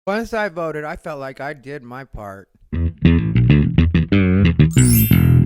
Once I voted, I felt like I did my part.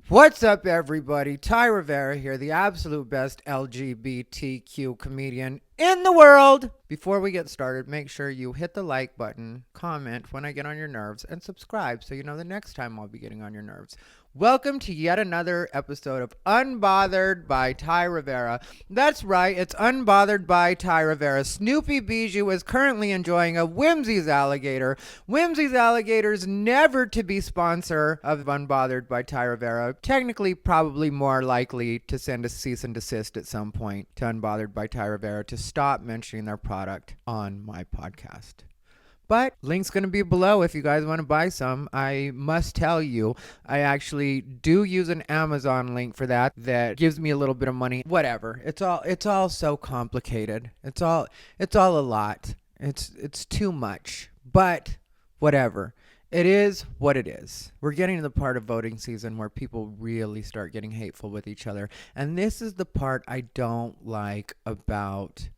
What's up, everybody? Thai Rivera here, the absolute best LGBTQ comedian in the world. Before we get started, make sure you hit the like button, comment when I get on your nerves, and subscribe so you know the next time I'll be getting on your nerves. Welcome to yet another episode of Unbothered by Thai Rivera. That's right, it's Unbothered by Thai Rivera. Snoopy Bijou is currently enjoying a Whimzees Alligator. Whimzees Alligators never to be sponsor of Unbothered by Thai Rivera. Technically, probably more likely to send a cease and desist at some point to Unbothered by Thai Rivera to stop mentioning their product on my podcast. But link's going to be below if you guys want to buy some. I must tell you, I actually do use an Amazon link for that gives me a little bit of money. Whatever. It's all so complicated. It's all a lot. It's too much. But whatever. It is what it is. We're getting to the part of voting season where people really start getting hateful with each other. And this is the part I don't like about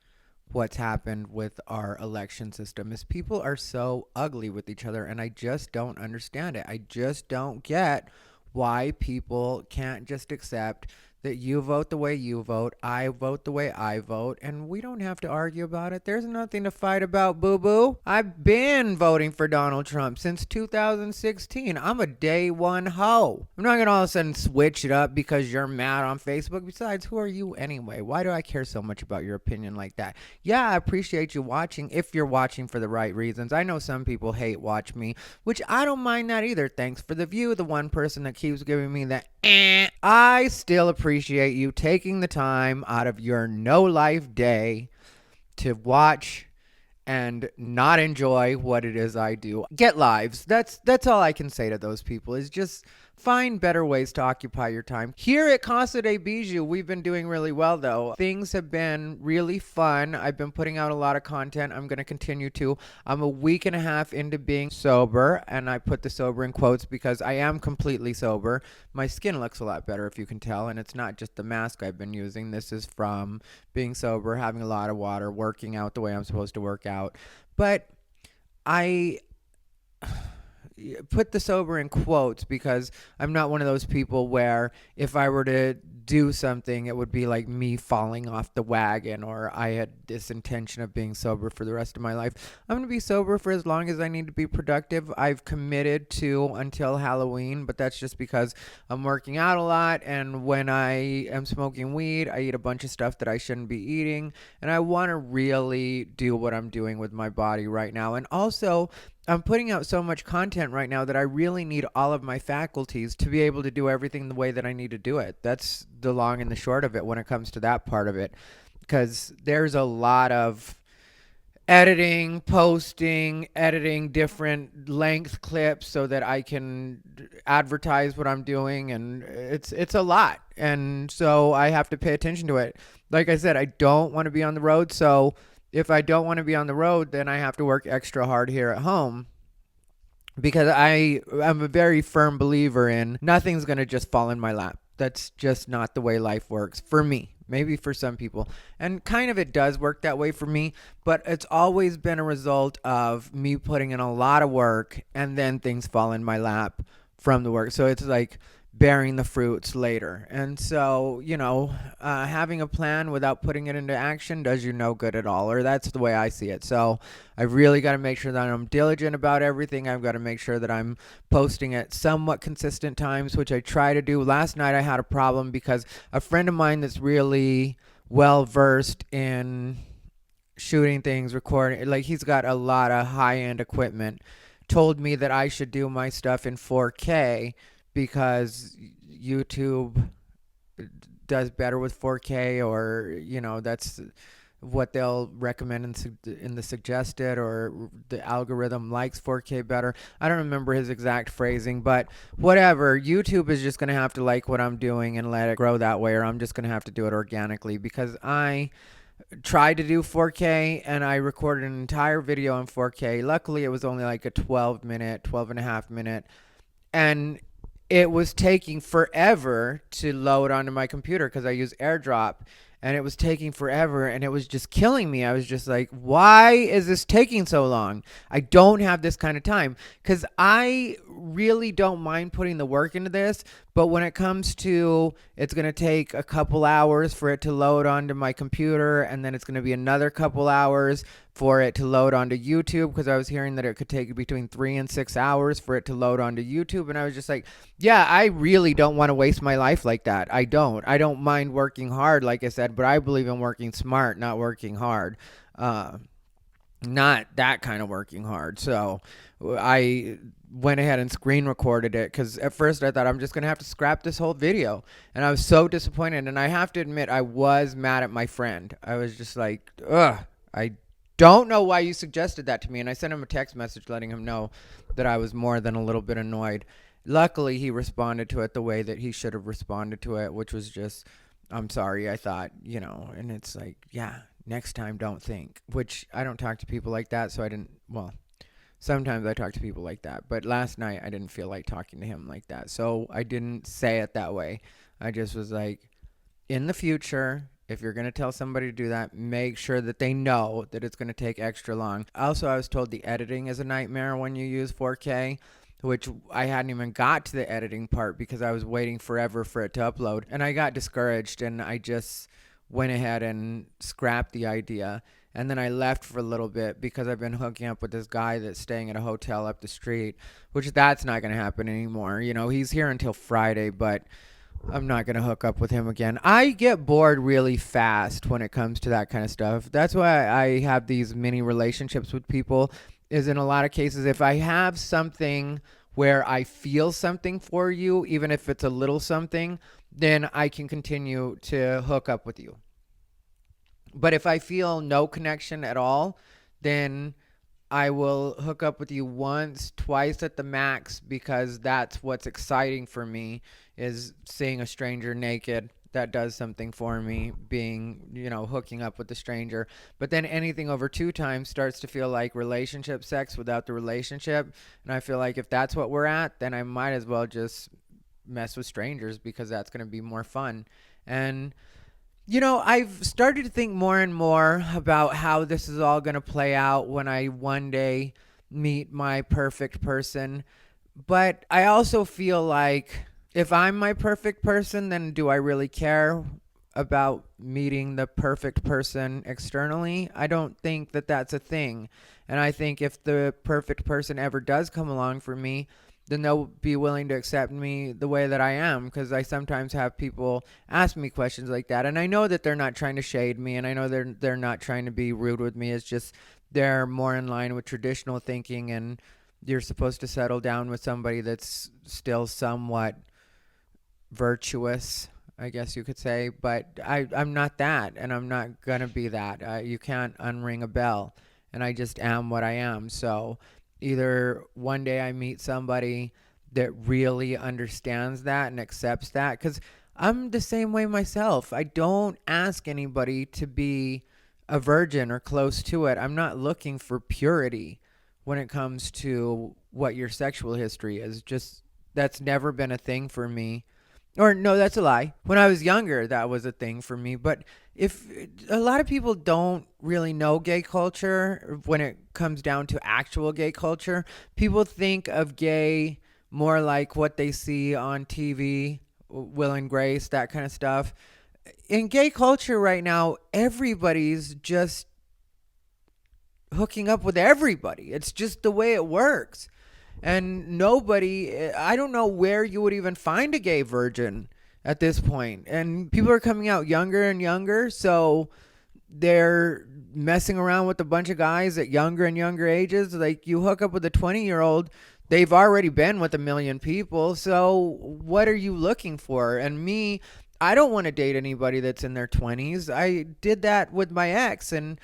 what's happened with our election system is people are so ugly with each other, and I just don't understand it. I just don't get why people can't just accept that you vote the way you vote, I vote the way I vote, and we don't have to argue about it. There's nothing to fight about, boo-boo. I've been voting for Donald Trump since 2016. I'm a day one hoe. I'm not going to all of a sudden switch it up because you're mad on Facebook. Besides, who are you anyway? Why do I care so much about your opinion like that? Yeah, I appreciate you watching if you're watching for the right reasons. I know some people hate watch me, which I don't mind that either. Thanks for the view, the one person that keeps giving me that I still appreciate you taking the time out of your no life day to watch and not enjoy what it is I do. Get lives. That's all I can say to those people is just find better ways to occupy your time. Here at Casa de Bijou, we've been doing really well though. Things have been really fun. I've been putting out a lot of content. I'm going to continue to. I'm a week and a half into being sober, and I put the sober in quotes because I am completely sober. My skin looks a lot better if you can tell, and it's not just the mask I've been using. This is from being sober, having a lot of water, working out the way I'm supposed to work out. But I put the sober in quotes because I'm not one of those people where if I were to do something, it would be like me falling off the wagon or I had this intention of being sober for the rest of my life. I'm going to be sober for as long as I need to be productive. I've committed to until Halloween, but that's just because I'm working out a lot, and when I am smoking weed, I eat a bunch of stuff that I shouldn't be eating, and I want to really do what I'm doing with my body right now. And also, I'm putting out so much content right now that I really need all of my faculties to be able to do everything the way that I need to do it. That's the long and the short of it when it comes to that part of it. Because there's a lot of editing, posting, editing different length clips so that I can advertise what I'm doing, and it's a lot. And so I have to pay attention to it. Like I said, I don't want to be on the road, so if I don't want to be on the road, then I have to work extra hard here at home because I'm a very firm believer in nothing's going to just fall in my lap. That's just not the way life works for me. Maybe for some people. And kind of it does work that way for me, but it's always been a result of me putting in a lot of work and then things fall in my lap from the work. So it's like bearing the fruits later. And so, having a plan without putting it into action does you no good at all, or that's the way I see it. So I've really got to make sure that I'm diligent about everything. I've got to make sure that I'm posting at somewhat consistent times, which I try to do. Last night I had a problem because a friend of mine that's really well versed in shooting things, recording, like he's got a lot of high-end equipment, told me that I should do my stuff in 4K because YouTube does better with 4K, or that's what they'll recommend in the suggested, or the algorithm likes 4K better. I don't remember his exact phrasing, but whatever. YouTube is just going to have to like what I'm doing and let it grow that way, or I'm just going to have to do it organically because I tried to do 4K and I recorded an entire video in 4K. Luckily, it was only like a 12 and a half minute, and it was taking forever to load onto my computer because I use AirDrop, and it was taking forever, and it was just killing me. I was just like, why is this taking so long? I don't have this kind of time, because I really don't mind putting the work into this. But when it comes to, it's going to take a couple hours for it to load onto my computer, and then it's going to be another couple hours for it to load onto YouTube, because I was hearing that it could take between 3 and 6 hours for it to load onto YouTube. And I was just like, yeah, I really don't want to waste my life like that. I don't mind working hard, like I said, but I believe in working smart, not working hard. Not that kind of working hard. So I went ahead and screen recorded it, because at first I thought I'm just going to have to scrap this whole video. And I was so disappointed. And I have to admit, I was mad at my friend. I was just like, ugh, I don't know why you suggested that to me. And I sent him a text message letting him know that I was more than a little bit annoyed. Luckily, he responded to it the way that he should have responded to it, which was just, I'm sorry, I thought, and it's like, yeah, next time don't think, which I don't talk to people like that. So I didn't, well, sometimes I talk to people like that, but last night I didn't feel like talking to him like that. So I didn't say it that way. I just was like, in the future, if you're going to tell somebody to do that, make sure that they know that it's going to take extra long. Also, I was told the editing is a nightmare when you use 4K, which I hadn't even got to the editing part because I was waiting forever for it to upload. And I got discouraged, and I just went ahead and scrapped the idea. And then I left for a little bit because I've been hooking up with this guy that's staying at a hotel up the street, which that's not going to happen anymore. He's here until Friday, but I'm not going to hook up with him again. I get bored really fast when it comes to that kind of stuff. That's why I have these mini relationships with people, is in a lot of cases, if I have something where I feel something for you, even if it's a little something, then I can continue to hook up with you. But if I feel no connection at all, then I will hook up with you once, twice at the max, because that's what's exciting for me, is seeing a stranger naked. That does something for me, being, hooking up with a stranger. But then anything over 2 times starts to feel like relationship sex without the relationship. And I feel like if that's what we're at, then I might as well just mess with strangers, because that's going to be more fun. And I've started to think more and more about how this is all going to play out when I one day meet my perfect person. But I also feel like, if I'm my perfect person, then do I really care about meeting the perfect person externally? I don't think that that's a thing. And I think if the perfect person ever does come along for me, then they'll be willing to accept me the way that I am, because I sometimes have people ask me questions like that. And I know that they're not trying to shade me, and I know they're not trying to be rude with me. It's just they're more in line with traditional thinking, and you're supposed to settle down with somebody that's still somewhat virtuous, I guess you could say. But I'm not that, and I'm not going to be that. You can't unring a bell, and I just am what I am. So either one day I meet somebody that really understands that and accepts that, because I'm the same way myself. I don't ask anybody to be a virgin or close to it. I'm not looking for purity when it comes to what your sexual history is. Just, that's never been a thing for me. Or no, that's a lie. When I was younger, that was a thing for me. But if a lot of people don't really know gay culture when it comes down to actual gay culture, people think of gay more like what they see on TV, Will and Grace, that kind of stuff. In gay culture right now, everybody's just hooking up with everybody. It's just the way it works. And I don't know where you would even find a gay virgin at this point. And people are coming out younger and younger, so they're messing around with a bunch of guys at younger and younger ages. Like, you hook up with a 20-year-old, they've already been with a million people, so what are you looking for? And me, I don't want to date anybody that's in their 20s. I did that with my ex, and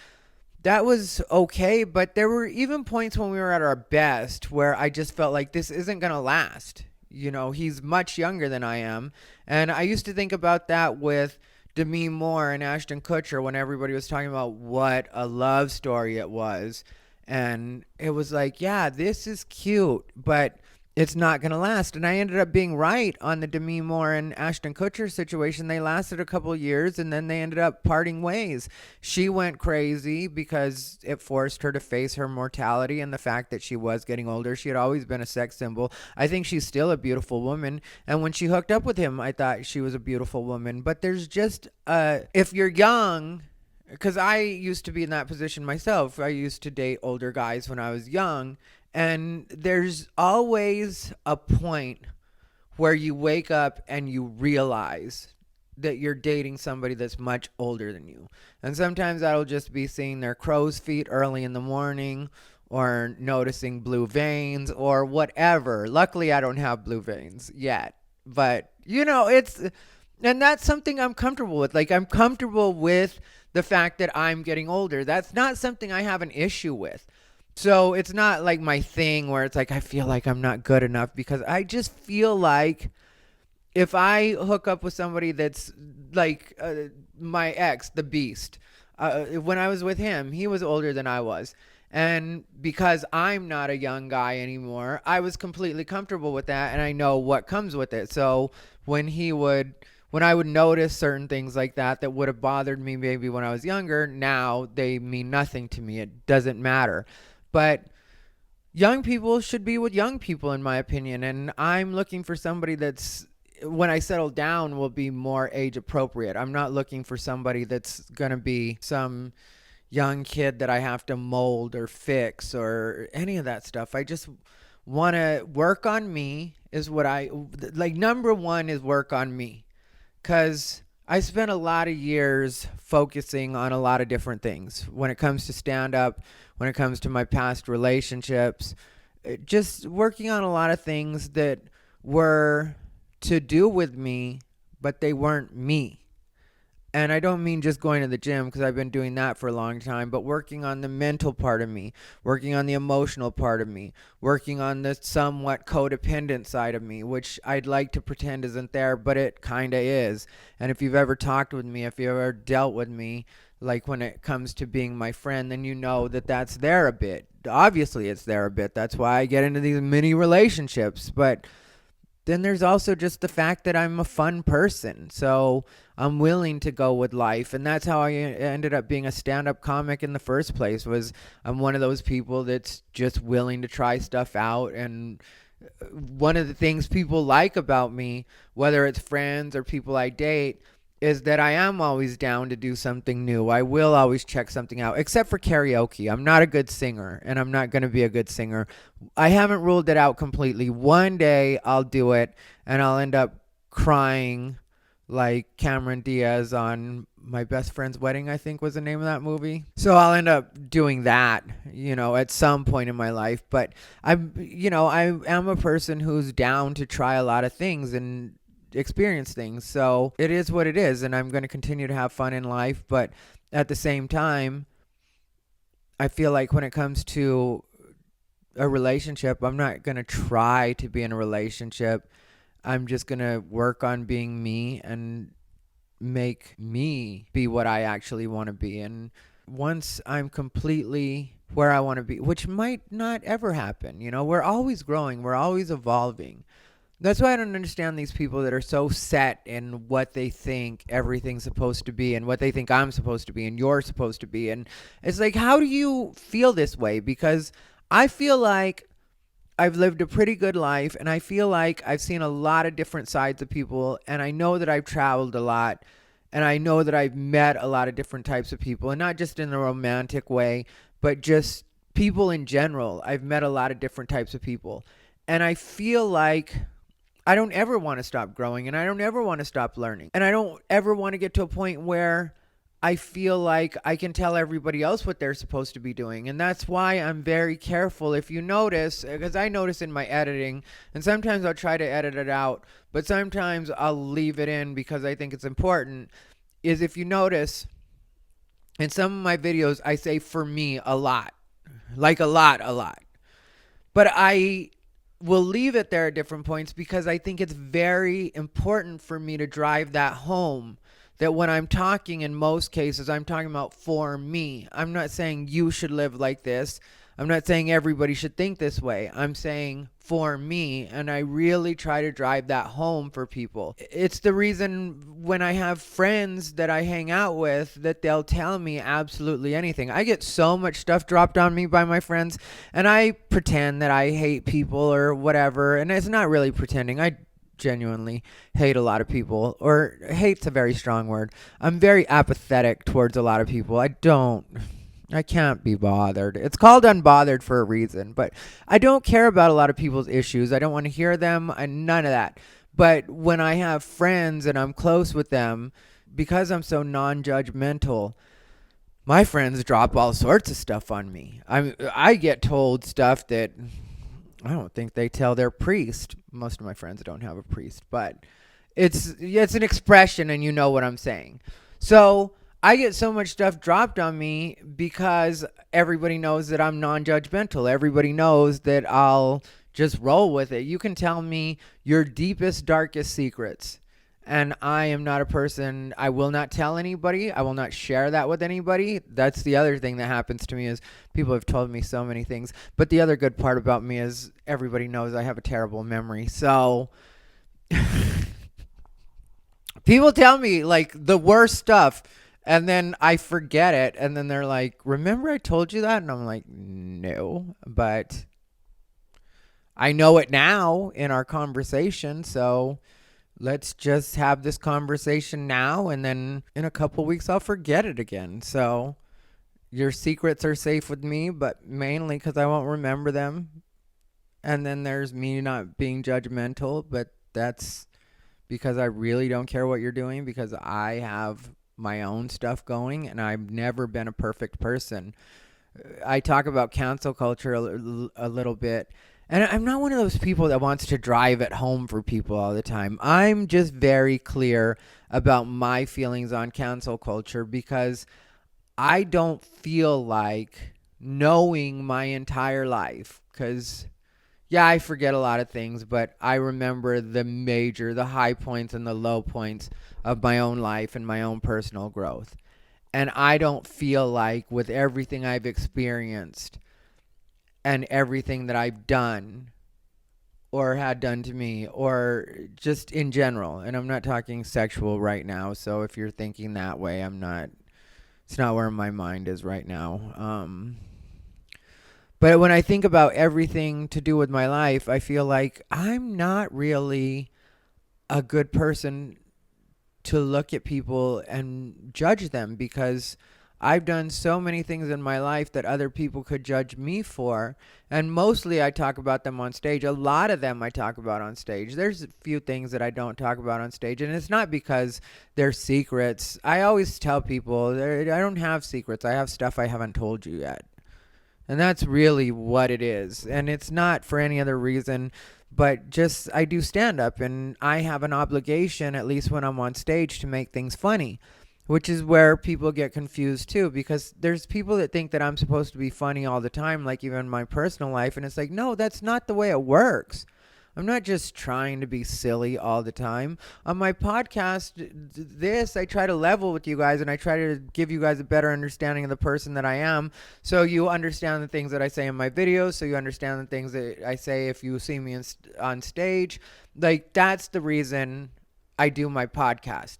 that was okay, but there were even points when we were at our best where I just felt like this isn't going to last. He's much younger than I am. And I used to think about that with Demi Moore and Ashton Kutcher when everybody was talking about what a love story it was. And it was like, yeah, this is cute, but it's not going to last. And I ended up being right on the Demi Moore and Ashton Kutcher situation. They lasted a couple of years and then they ended up parting ways. She went crazy because it forced her to face her mortality and the fact that she was getting older. She had always been a sex symbol. I think she's still a beautiful woman. And when she hooked up with him, I thought she was a beautiful woman. But there's just, if you're young, because I used to be in that position myself. I used to date older guys when I was young. And there's always a point where you wake up and you realize that you're dating somebody that's much older than you. And sometimes that'll just be seeing their crow's feet early in the morning or noticing blue veins or whatever. Luckily, I don't have blue veins yet. But, and that's something I'm comfortable with. Like, I'm comfortable with the fact that I'm getting older. That's not something I have an issue with. So it's not like my thing where it's like I feel like I'm not good enough, because I just feel like if I hook up with somebody that's like my ex, the Beast, when I was with him, he was older than I was. And because I'm not a young guy anymore, I was completely comfortable with that, and I know what comes with it. So when I would notice certain things like that would have bothered me maybe when I was younger, now they mean nothing to me. It doesn't matter. But young people should be with young people, in my opinion. And I'm looking for somebody that's, when I settle down, will be more age appropriate. I'm not looking for somebody that's going to be some young kid that I have to mold or fix or any of that stuff. I just want to work on me is what I like. Number one is work on me, because I spent a lot of years focusing on a lot of different things when it comes to stand up, when it comes to my past relationships, just working on a lot of things that were to do with me, but they weren't me. And I don't mean just going to the gym, because I've been doing that for a long time, but working on the mental part of me, working on the emotional part of me, working on the somewhat codependent side of me, which I'd like to pretend isn't there, but it kind of is. And if you've ever talked with me, if you've ever dealt with me, like when it comes to being my friend, then you know that that's there a bit. Obviously, it's there a bit. That's why I get into these mini relationships. But then there's also just the fact that I'm a fun person. So I'm willing to go with life. And that's how I ended up being a stand-up comic in the first place. Was I'm one of those people that's just willing to try stuff out. And one of the things people like about me, whether it's friends or people I date, is that I am always down to do something new. I will always check something out, except for karaoke. I'm not a good singer, and I'm not going to be a good singer. I haven't ruled it out completely. One day I'll do it, and I'll end up crying like Cameron Diaz on My Best Friend's Wedding, I think was the name of that movie. So I'll end up doing that, at some point in my life. But I am a person who's down to try a lot of things and experience things. So it is what it is, and I'm going to continue to have fun in life. But at the same time, I feel like when it comes to a relationship, I'm not going to try to be in a relationship. I'm just going to work on being me and make me be what I actually want to be. And once I'm completely where I want to be, which might not ever happen, we're always growing, we're always evolving. That's why I don't understand these people that are so set in what they think everything's supposed to be and what they think I'm supposed to be and you're supposed to be. And it's like, how do you feel this way? Because I feel like I've lived a pretty good life, and I feel like I've seen a lot of different sides of people, and I know that I've traveled a lot, and I know that I've met a lot of different types of people, and not just in a romantic way, but just people in general. I've met a lot of different types of people, and I feel like I don't ever want to stop growing, and I don't ever want to stop learning. And I don't ever want to get to a point where I feel like I can tell everybody else what they're supposed to be doing. And that's why I'm very careful. If you notice, because I notice in my editing, and sometimes I'll try to edit it out, but sometimes I'll leave it in because I think it's important, is if you notice, in some of my videos, I say "for me" a lot. Like a lot. But I will leave it there at different points because I think it's very important for me to drive that home, that when I'm talking, in most cases, I'm talking about for me. I'm not saying you should live like this. I'm not saying everybody should think this way. I'm saying for me, and I really try to drive that home for people. It's the reason when I have friends that I hang out with that they'll tell me absolutely anything. I get so much stuff dropped on me by my friends, and I pretend that I hate people or whatever, and it's not really pretending. I genuinely hate a lot of people, or hate's a very strong word. I'm very apathetic towards a lot of people. I can't be bothered. It's called Unbothered for a reason, but I don't care about a lot of people's issues. I don't want to hear them, none of that. But when I have friends and I'm close with them, because I'm so non-judgmental, my friends drop all sorts of stuff on me. I get told stuff that I don't think they tell their priest. Most of my friends don't have a priest, but it's an expression, and you know what I'm saying. So I get so much stuff dropped on me because everybody knows that I'm non-judgmental. Everybody knows that I'll just roll with it. You can tell me your deepest, darkest secrets, and I am not a person. I will not tell anybody. I will not share that with anybody. That's the other thing that happens to me is people have told me so many things. But the other good part about me is everybody knows I have a terrible memory. So people tell me like the worst stuff, and then I forget it, and then they're like, remember I told you that? And I'm like, no, but I know it now in our conversation, so let's just have this conversation now, and then in a couple weeks I'll forget it again. So your secrets are safe with me, but mainly because I won't remember them. And then there's me not being judgmental, but that's because I really don't care what you're doing, because I have my own stuff going, and I've never been a perfect person. I talk about cancel culture a little bit, and I'm not one of those people that wants to drive it home for people all the time. I'm just very clear about my feelings on cancel culture, because I don't feel like knowing my entire life, because yeah, I forget a lot of things, but I remember the high points and the low points of my own life and my own personal growth. And I don't feel like with everything I've experienced and everything that I've done or had done to me, or just in general, and I'm not talking sexual right now, so if you're thinking that way, it's not where my mind is right now. But when I think about everything to do with my life, I feel like I'm not really a good person to look at people and judge them, because I've done so many things in my life that other people could judge me for. And mostly I talk about them on stage. A lot of them I talk about on stage. There's a few things that I don't talk about on stage, and it's not because they're secrets. I always tell people I don't have secrets. I have stuff I haven't told you yet. And that's really what it is. And it's not for any other reason, but just I do stand up, and I have an obligation, at least when I'm on stage, to make things funny, which is where people get confused too, because there's people that think that I'm supposed to be funny all the time, like even in my personal life. And it's like, no, that's not the way it works. I'm not just trying to be silly all the time. On my podcast, I try to level with you guys, and I try to give you guys a better understanding of the person that I am. So you understand the things that I say in my videos. So you understand the things that I say if you see me on stage. Like, that's the reason I do my podcast,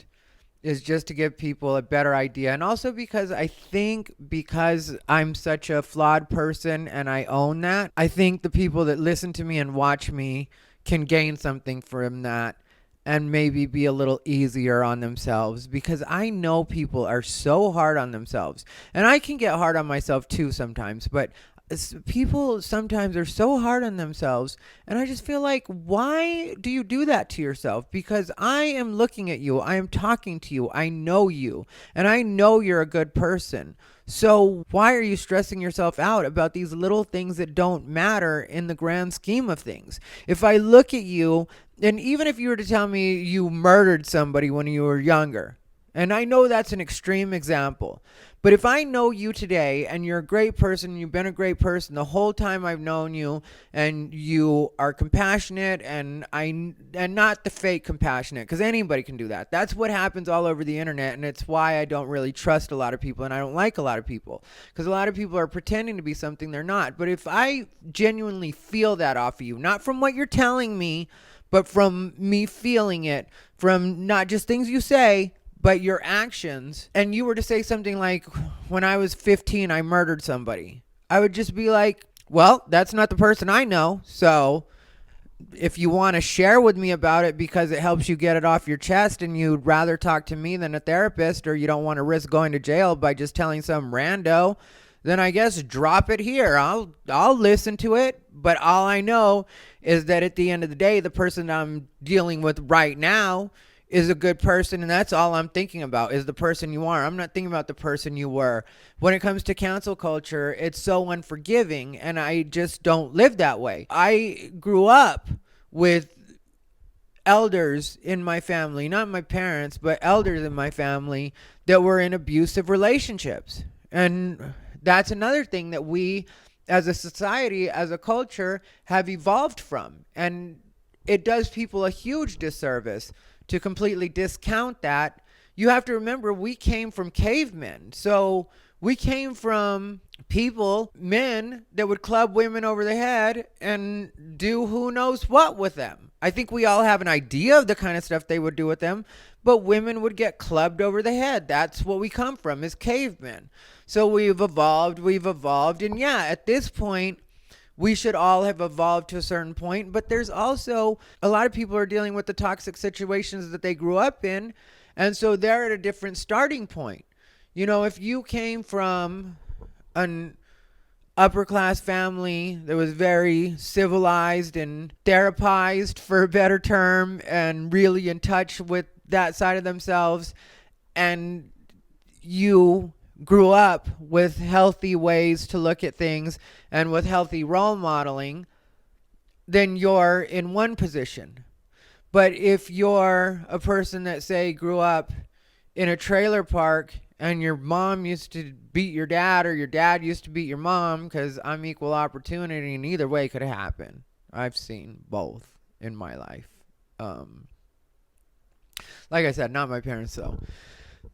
is just to give people a better idea. And also because I think because I'm such a flawed person and I own that, I think the people that listen to me and watch me can gain something from that and maybe be a little easier on themselves, because I know people are so hard on themselves. And I can get hard on myself too sometimes, but people sometimes are so hard on themselves, and I just feel like, why do you do that to yourself? Because I am looking at you, I am talking to you, I know you, and I know you're a good person. So why are you stressing yourself out about these little things that don't matter in the grand scheme of things? If I look at you, and even if you were to tell me you murdered somebody when you were younger, and I know that's an extreme example, But if I know you today and you're a great person, you've been a great person the whole time I've known you, and you are compassionate, and not the fake compassionate, because anybody can do that. That's what happens all over the internet, and it's why I don't really trust a lot of people, and I don't like a lot of people, because a lot of people are pretending to be something they're not. But if I genuinely feel that off of you, not from what you're telling me, but from me feeling it, from not just things you say, but your actions, and you were to say something like, when I was 15, I murdered somebody, I would just be like, well, that's not the person I know. So if you want to share with me about it because it helps you get it off your chest, and you'd rather talk to me than a therapist, or you don't want to risk going to jail by just telling some rando, then I guess drop it here. I'll listen to it. But all I know is that at the end of the day, the person I'm dealing with right now is a good person, and that's all I'm thinking about, is the person you are. I'm not thinking about the person you were. When it comes to cancel culture, it's so unforgiving, and I just don't live that way. I grew up with elders in my family, not my parents, but elders in my family that were in abusive relationships. And that's another thing that we, as a society, as a culture, have evolved from. And it does people a huge disservice to completely discount that. You have to remember, we came from cavemen. So we came from people, men, that would club women over the head and do who knows what with them. I think we all have an idea of the kind of stuff they would do with them, but women would get clubbed over the head. That's what we come from, is cavemen. So we've evolved, and yeah, at this point, we should all have evolved to a certain point, but there's also a lot of people are dealing with the toxic situations that they grew up in, and so they're at a different starting point. You know, if you came from an upper class family that was very civilized and therapized, for a better term, and really in touch with that side of themselves, and you grew up with healthy ways to look at things and with healthy role modeling, then you're in one position. But if you're a person that, say, grew up in a trailer park, and your mom used to beat your dad, or your dad used to beat your mom, because I'm equal opportunity, and either way could happen. I've seen both in my life. Like I said, not my parents, though.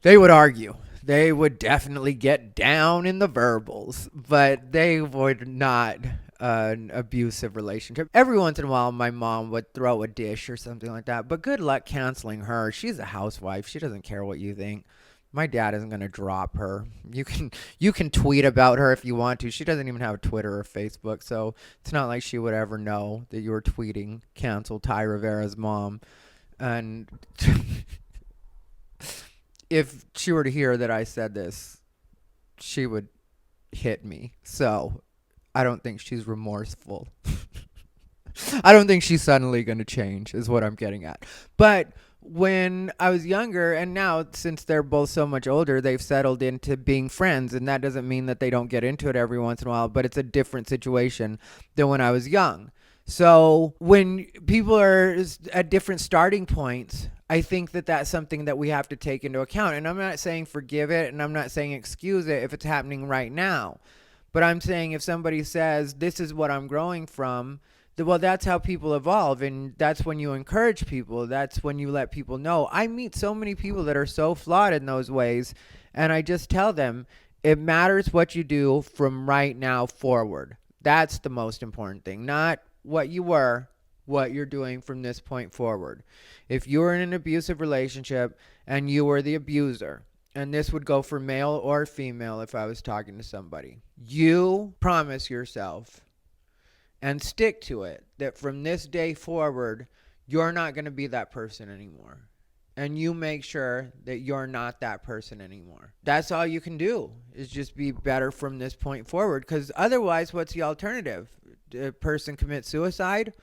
They would argue. They would definitely get down in the verbals, but they would not an abusive relationship. Every once in a while, my mom would throw a dish or something like that, but good luck canceling her. She's a housewife. She doesn't care what you think. My dad isn't going to drop her. You can tweet about her if you want to. She doesn't even have Twitter or Facebook, so it's not like she would ever know that you were tweeting cancel Thai Rivera's mom. And if she were to hear that I said this, she would hit me. So I don't think she's remorseful. I don't think she's suddenly going to change, is what I'm getting at. But when I was younger, and now since they're both so much older, they've settled into being friends. And that doesn't mean that they don't get into it every once in a while, but it's a different situation than when I was young. So when people are at different starting points, I think that that's something that we have to take into account. And I'm not saying forgive it, and I'm not saying excuse it if it's happening right now. But I'm saying if somebody says, this is what I'm growing from, well, that's how people evolve. And that's when you encourage people. That's when you let people know. I meet so many people that are so flawed in those ways. And I just tell them, it matters what you do from right now forward. That's the most important thing. Not what you were, what you're doing from this point forward. If you were in an abusive relationship and you were the abuser, and this would go for male or female if I was talking to somebody, you promise yourself and stick to it that from this day forward, you're not going to be that person anymore. And you make sure that you're not that person anymore. That's all you can do, is just be better from this point forward. Because otherwise, what's the alternative? A person commit suicide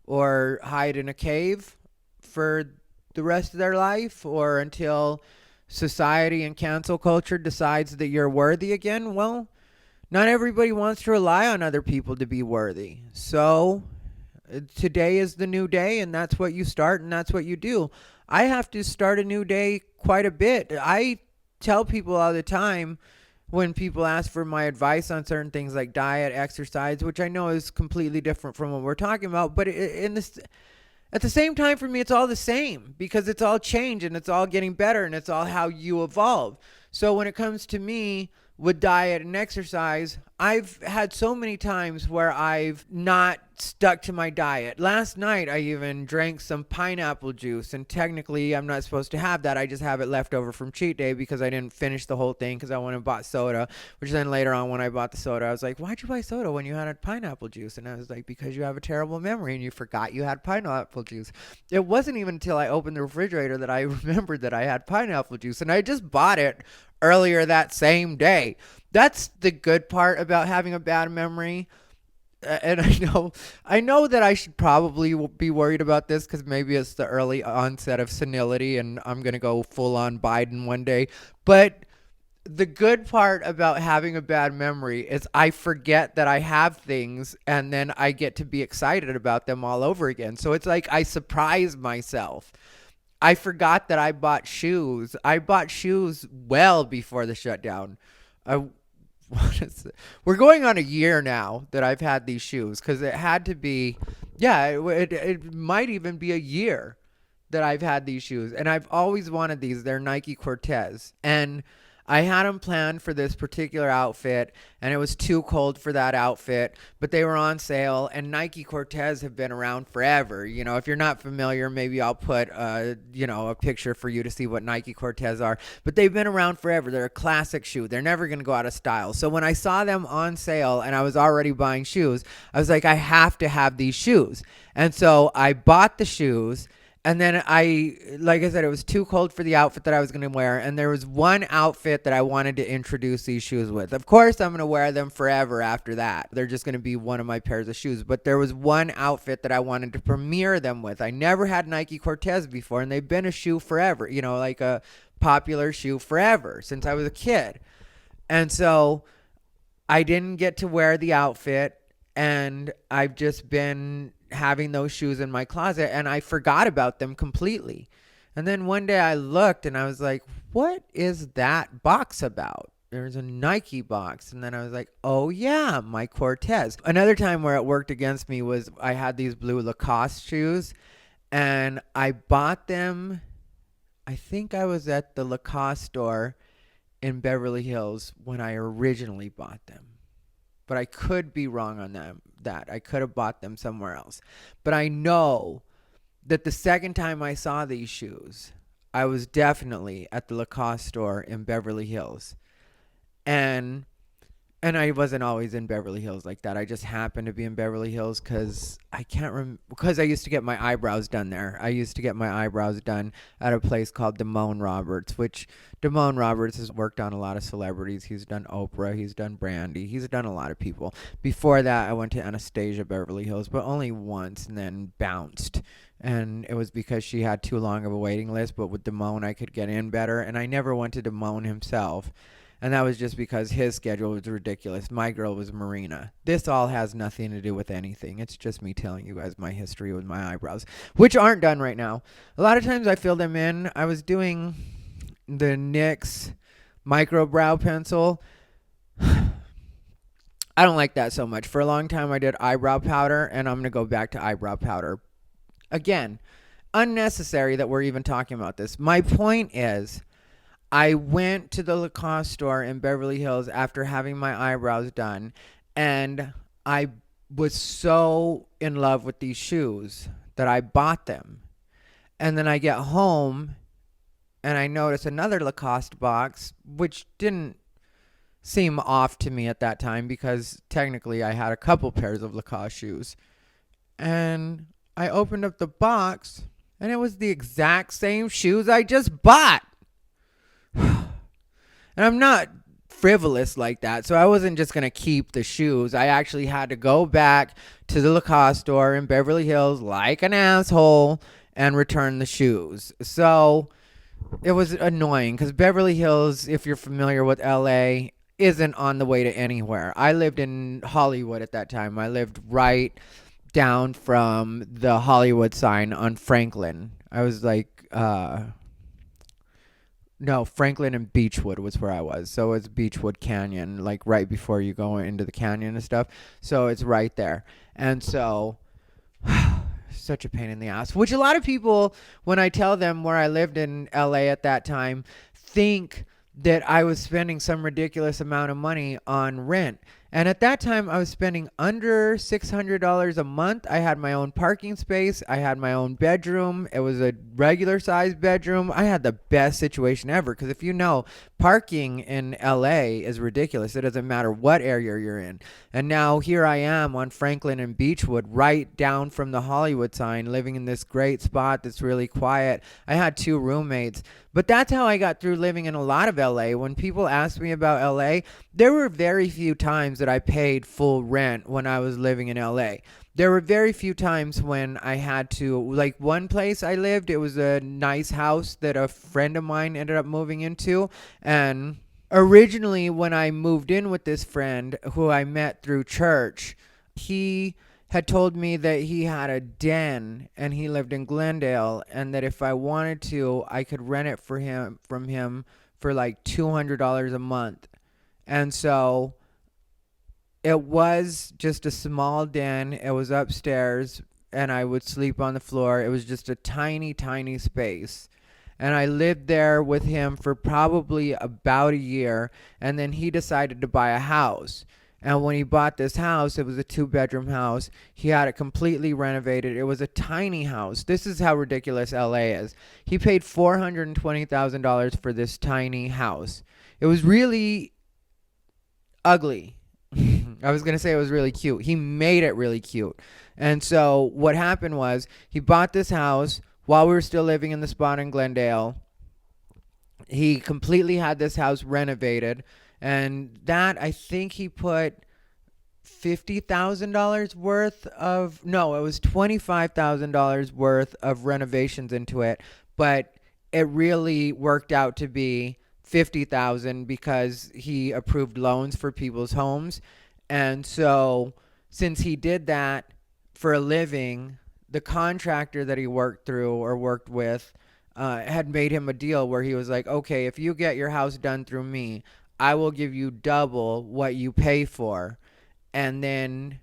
or hide in a cave for the rest of their life, or until society and cancel culture decides that you're worthy again? Well, not everybody wants to rely on other people to be worthy. So today is the new day, and that's what you start, and that's what you do. I have to start a new day quite a bit. I tell people all the time, when people ask for my advice on certain things like diet, exercise, which I know is completely different from what we're talking about, but in this, at the same time, for me, it's all the same because it's all change and it's all getting better and it's all how you evolve. So when it comes to me with diet and exercise, I've had so many times where I've not stuck to my diet. Last night, I even drank some pineapple juice, and technically, I'm not supposed to have that. I just have it left over from cheat day because I didn't finish the whole thing because I went and bought soda, which then later on when I bought the soda, I was like, why'd you buy soda when you had a pineapple juice? And I was like, because you have a terrible memory and you forgot you had pineapple juice. It wasn't even until I opened the refrigerator that I remembered that I had pineapple juice, and I just bought it earlier that same day. That's the good part about having a bad memory. And I know that I should probably be worried about this because maybe it's the early onset of senility and I'm going to go full on Biden one day. But the good part about having a bad memory is I forget that I have things and then I get to be excited about them all over again. So it's like I surprise myself. I forgot that I bought shoes. I bought shoes well before the shutdown. I what is it? We're going on a year now that I've had these shoes because it had to be, yeah, it might even be a year that I've had these shoes. And I've always wanted these. They're Nike Cortez. And I had them planned for this particular outfit, and it was too cold for that outfit, but they were on sale, and Nike Cortez have been around forever. You know, if you're not familiar, maybe I'll put, a picture for you to see what Nike Cortez are, but they've been around forever. They're a classic shoe. They're never going to go out of style. So when I saw them on sale and I was already buying shoes, I was like, I have to have these shoes. And so I bought the shoes. And then like I said, it was too cold for the outfit that I was going to wear. And there was one outfit that I wanted to introduce these shoes with. Of course, I'm going to wear them forever after that. They're just going to be one of my pairs of shoes. But there was one outfit that I wanted to premiere them with. I never had Nike Cortez before, and they've been a shoe forever, like a popular shoe forever since I was a kid. And so I didn't get to wear the outfit, and I've just been having those shoes in my closet, and I forgot about them completely. And then one day I looked and I was like, what is that box about? There's a Nike box. And then I was like, oh yeah, my Cortez. Another time where it worked against me was I had these blue Lacoste shoes, and I bought them. I think I was at the Lacoste store in Beverly Hills when I originally bought them. But I could be wrong on that. I could have bought them somewhere else. But I know that the second time I saw these shoes, I was definitely at the Lacoste store in Beverly Hills. And I wasn't always in Beverly Hills like that. I just happened to be in Beverly Hills because I can't remember, because I used to get my eyebrows done there. I used to get my eyebrows done at a place called Damone Roberts, which Damone Roberts has worked on a lot of celebrities. He's done Oprah. He's done Brandy. He's done a lot of people. Before that, I went to Anastasia Beverly Hills, but only once, and then bounced. And it was because she had too long of a waiting list, but with Damone, I could get in better. And I never went to Damone himself. And that was just because his schedule was ridiculous. My girl was Marina. This all has nothing to do with anything. It's just me telling you guys my history with my eyebrows, which aren't done right now. A lot of times I fill them in. I was doing the NYX micro brow pencil. I don't like that so much. For a long time I did eyebrow powder, and I'm going to go back to eyebrow powder. Again, unnecessary that we're even talking about this. My point is, I went to the Lacoste store in Beverly Hills after having my eyebrows done, and I was so in love with these shoes that I bought them. And then I get home and I notice another Lacoste box, which didn't seem off to me at that time because technically I had a couple pairs of Lacoste shoes. And I opened up the box and it was the exact same shoes I just bought. And I'm not frivolous like that, so I wasn't just going to keep the shoes. I actually had to go back to the Lacoste store in Beverly Hills like an asshole and return the shoes. So it was annoying because Beverly Hills, if you're familiar with LA, isn't on the way to anywhere. I lived in Hollywood at that time. I lived right down from the Hollywood sign on Franklin. I was like No, Franklin and Beechwood was where I was. So it's Beechwood Canyon, like right before you go into the canyon and stuff. So it's right there. And so such a pain in the ass, which a lot of people, when I tell them where I lived in LA at that time, think that I was spending some ridiculous amount of money on rent. And at that time, I was spending under $600 a month. I had my own parking space. I had my own bedroom. It was a regular sized bedroom. I had the best situation ever. Because if you know, parking in LA is ridiculous. It doesn't matter what area you're in. And now here I am on Franklin and Beechwood, right down from the Hollywood sign, living in this great spot that's really quiet. I had 2 roommates. But that's how I got through living in a lot of LA. When people ask me about LA, there were very few times that I paid full rent when I was living in LA. There were very few times when I had to, like one place I lived, it was a nice house that a friend of mine ended up moving into. And originally, when I moved in with this friend who I met through church, he had told me that he had a den and he lived in Glendale, and that if I wanted to, I could rent it for him from him for like $200 a month. And so it was just a small den. It was upstairs and I would sleep on the floor. It was just a tiny, tiny space. And I lived there with him for probably about a year. And then he decided to buy a house. And when he bought this house, it was a 2-bedroom house. He had it completely renovated. It was a tiny house. This is how ridiculous LA is. He paid $420,000 for this tiny house. It was really ugly. I was going to say it was really cute. He made it really cute. And so what happened was he bought this house while we were still living in the spot in Glendale. He completely had this house renovated. And that, I think he put $50,000 worth of, no, it was $25,000 worth of renovations into it. But it really worked out to be 50,000 because he approved loans for people's homes. And so since he did that for a living, the contractor that he worked through or worked with had made him a deal where he was like, okay, if you get your house done through me, I will give you double what you pay for. And then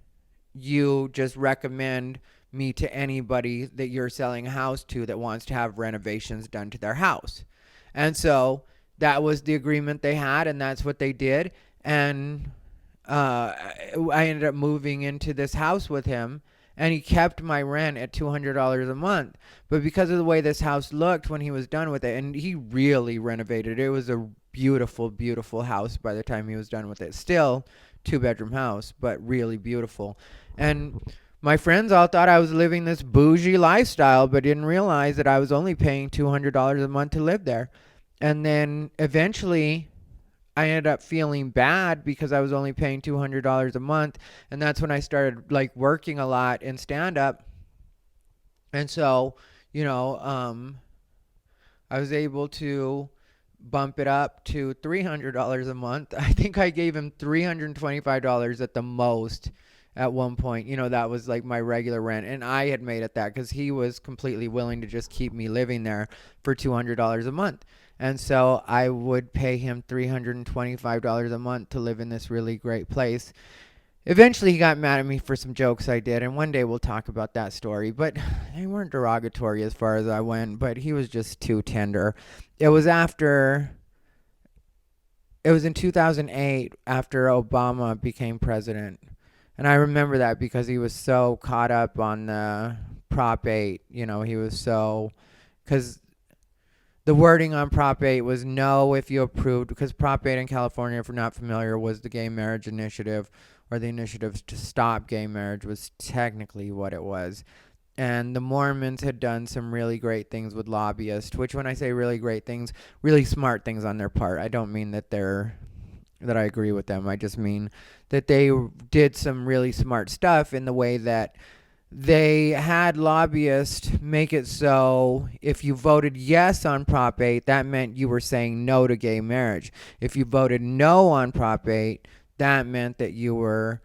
you just recommend me to anybody that you're selling a house to that wants to have renovations done to their house. And so that was the agreement they had, and that's what they did. And I ended up moving into this house with him, and he kept my rent at $200 a month. But because of the way this house looked when he was done with it, and he really renovated it, it was a beautiful, beautiful house by the time he was done with it. Still 2-bedroom house, but really beautiful. And my friends all thought I was living this bougie lifestyle, but didn't realize that I was only paying $200 a month to live there. And then eventually I ended up feeling bad because I was only paying $200 a month. And that's when I started like working a lot in stand up. And so, I was able to bump it up to $300 a month. I think I gave him $325 at the most at one point. That was like my regular rent. And I had made it that because he was completely willing to just keep me living there for $200 a month. And so I would pay him $325 a month to live in this really great place. Eventually, he got mad at me for some jokes I did, and one day we'll talk about that story. But they weren't derogatory as far as I went, but he was just too tender. It was in 2008 after Obama became president. And I remember that because he was so caught up on the Prop 8. He was so, because the wording on Prop 8 was no if you approved, because Prop 8 in California, if you're not familiar, was the gay marriage initiative, or the initiative to stop gay marriage was technically what it was. And the Mormons had done some really great things with lobbyists, which when I say really great things, really smart things on their part. I don't mean that I agree with them. I just mean that they did some really smart stuff in the way that they had lobbyists make it so if you voted yes on Prop 8, that meant you were saying no to gay marriage. If you voted no on Prop 8, that meant that you were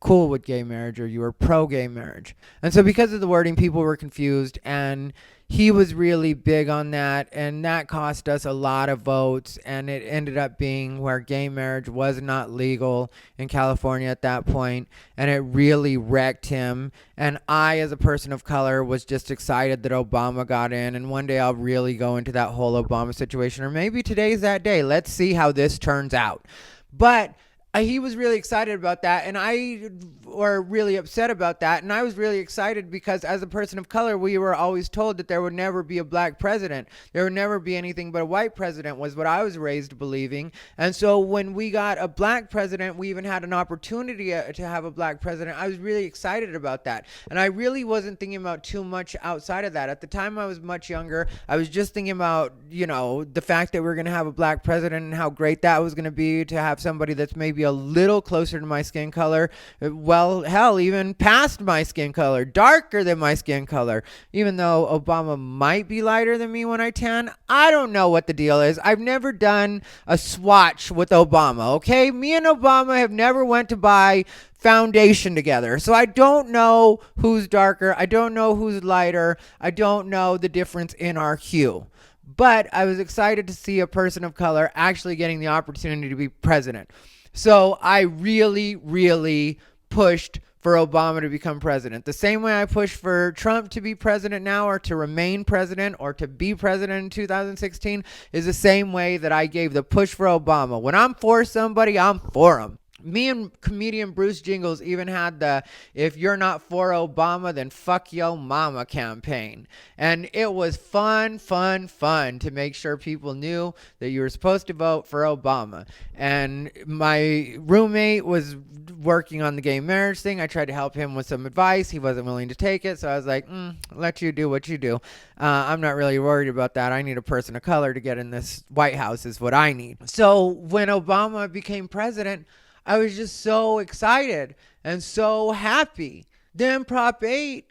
cool with gay marriage or you were pro-gay marriage. And so because of the wording, people were confused, and he was really big on that, and that cost us a lot of votes, and it ended up being where gay marriage was not legal in California at that point, and it really wrecked him. And I, as a person of color, was just excited that Obama got in, and one day I'll really go into that whole Obama situation, or maybe today's that day. Let's see how this turns out. But he was really excited about that, and I were really upset about that. And I was really excited because as a person of color, we were always told that there would never be a black president. There would never be anything but a white president, was what I was raised believing. And so when we got a black president, we even had an opportunity to have a black president. I was really excited about that. And I really wasn't thinking about too much outside of that. At the time I was much younger, I was just thinking about, the fact that we're going to have a black president and how great that was going to be to have somebody that's maybe a little closer to my skin color. Well, hell, even past my skin color, darker than my skin color. Even though Obama might be lighter than me when I tan, I don't know what the deal is. I've never done a swatch with Obama, okay? Me and Obama have never went to buy foundation together. So I don't know who's darker. I don't know who's lighter. I don't know the difference in our hue. But I was excited to see a person of color actually getting the opportunity to be president. So I really, really pushed for Obama to become president. The same way I pushed for Trump to be president now, or to remain president, or to be president in 2016, is the same way that I gave the push for Obama. When I'm for somebody, I'm for them. Me and comedian Bruce Jingles even had the "if you're not for Obama, then fuck yo mama" campaign. And it was fun to make sure people knew that you were supposed to vote for Obama. And my roommate was working on the gay marriage thing. I tried to help him with some advice. He wasn't willing to take it. So I was like, let you do what you do. I'm not really worried about that. I need a person of color to get in this White House is what I need. So when Obama became president, I was just so excited and so happy. Then Prop 8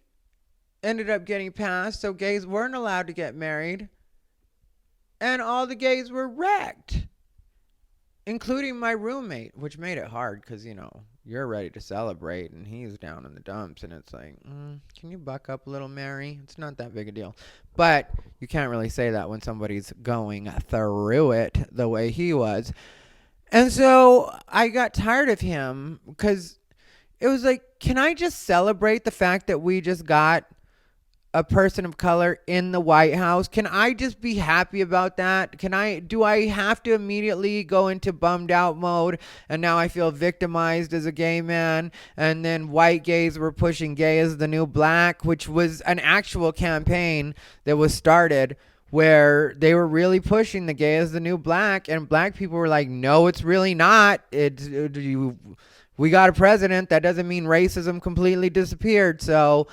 ended up getting passed, so gays weren't allowed to get married. And all the gays were wrecked, including my roommate, which made it hard because, you're ready to celebrate and he's down in the dumps. And it's like, can you buck up a little, Mary? It's not that big a deal. But you can't really say that when somebody's going through it the way he was. And so I got tired of him because it was like, can I just celebrate the fact that we just got a person of color in the White House? Can I just be happy about that? Do I have to immediately go into bummed out mode and now I feel victimized as a gay man? And then white gays were pushing gay as the new black, which was an actual campaign that was started where they were really pushing the gay as the new black, and black people were like, no, it's really not. We got a president. That doesn't mean racism completely disappeared. So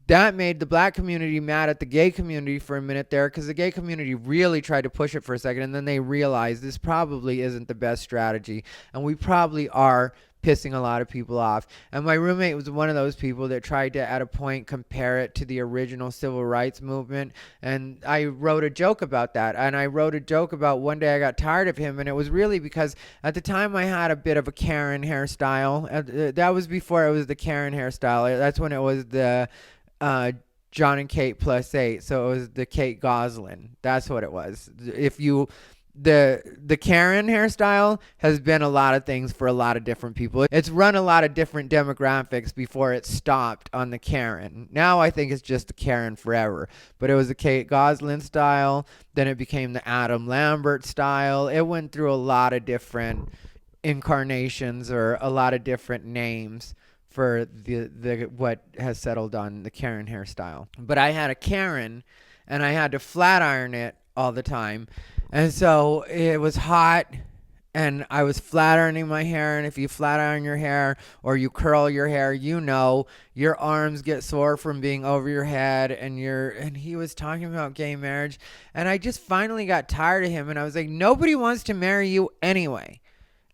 that made the black community mad at the gay community for a minute there, because the gay community really tried to push it for a second, and then they realized this probably isn't the best strategy, and we probably are pissing a lot of people off. And my roommate was one of those people that tried to, at a point, compare it to the original civil rights movement. And I wrote a joke about that. And I wrote a joke about one day I got tired of him. And it was really because at the time I had a bit of a Karen hairstyle. That was before it was the Karen hairstyle. That's when it was the John and Kate +8. So it was the Kate Goslin. That's what it was. The Karen hairstyle has been a lot of things for a lot of different people. It's run a lot of different demographics before it stopped on the Karen. Now I think it's just the Karen forever. But it was the Kate Goslin style. Then it became the Adam Lambert style. It went through a lot of different incarnations or a lot of different names for the what has settled on the Karen hairstyle. But I had a Karen and I had to flat iron it all the time. And so it was hot and I was flat ironing my hair. And if you flat iron your hair or you curl your hair, your arms get sore from being over your head. And he was talking about gay marriage. And I just finally got tired of him. And I was like, nobody wants to marry you anyway.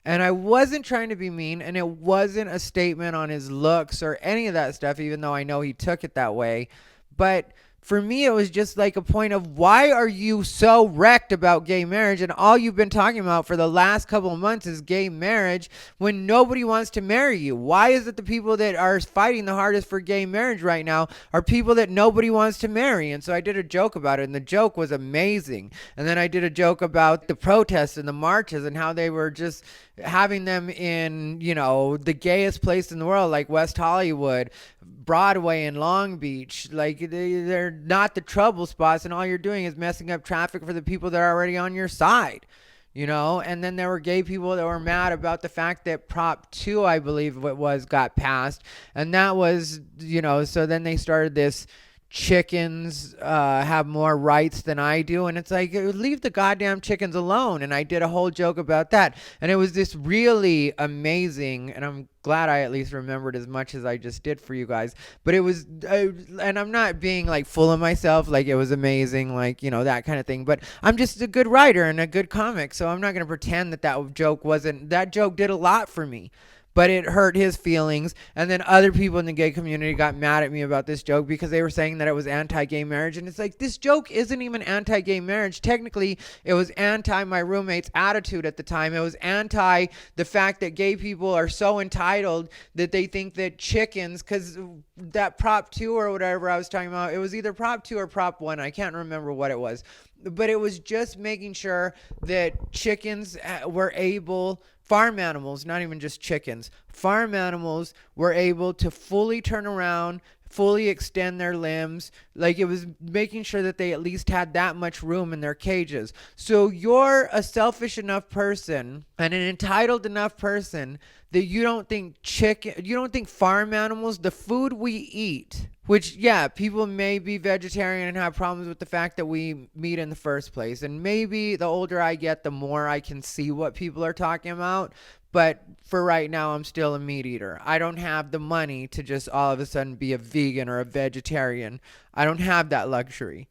And I wasn't trying to be mean. And it wasn't a statement on his looks or any of that stuff, even though I know he took it that way. But For me, it was just like a point of, why are you so wrecked about gay marriage? And all you've been talking about for the last couple of months is gay marriage when nobody wants to marry you. Why is it the people that are fighting the hardest for gay marriage right now are people that nobody wants to marry? And so I did a joke about it, and the joke was amazing. And then I did a joke about the protests and the marches and how they were just having them in, the gayest place in the world, like West Hollywood, Broadway, and Long Beach. Like, they're not the trouble spots, and all you're doing is messing up traffic for the people that are already on your side. And then there were gay people that were mad about the fact that Prop 2, I believe it was, got passed. And that was, so then they started this chickens have more rights than I do. And it's like, leave the goddamn chickens alone. And I did a whole joke about that. And it was this really amazing, and I'm glad I at least remembered as much as I just did for you guys. But it was, and I'm not being like full of myself, like it was amazing, like, that kind of thing. But I'm just a good writer and a good comic. So I'm not going to pretend that joke did a lot for me. But it hurt his feelings. And then other people in the gay community got mad at me about this joke because they were saying that it was anti-gay marriage. And it's like, this joke isn't even anti-gay marriage. Technically, it was anti my roommate's attitude at the time. It was anti the fact that gay people are so entitled that they think that chickens, because that Prop 2 or whatever I was talking about, it was either Prop 2 or Prop 1. I can't remember what it was. But it was just making sure that chickens were able, farm animals, not even just chickens, farm animals were able to fully turn around, fully extend their limbs. Like, it was making sure that they at least had that much room in their cages. So you're a selfish enough person and an entitled enough person that you don't think farm animals, the food we eat, which, yeah, people may be vegetarian and have problems with the fact that we meat in the first place. And maybe the older I get, the more I can see what people are talking about. But for right now, I'm still a meat eater. I don't have the money to just all of a sudden be a vegan or a vegetarian. I don't have that luxury.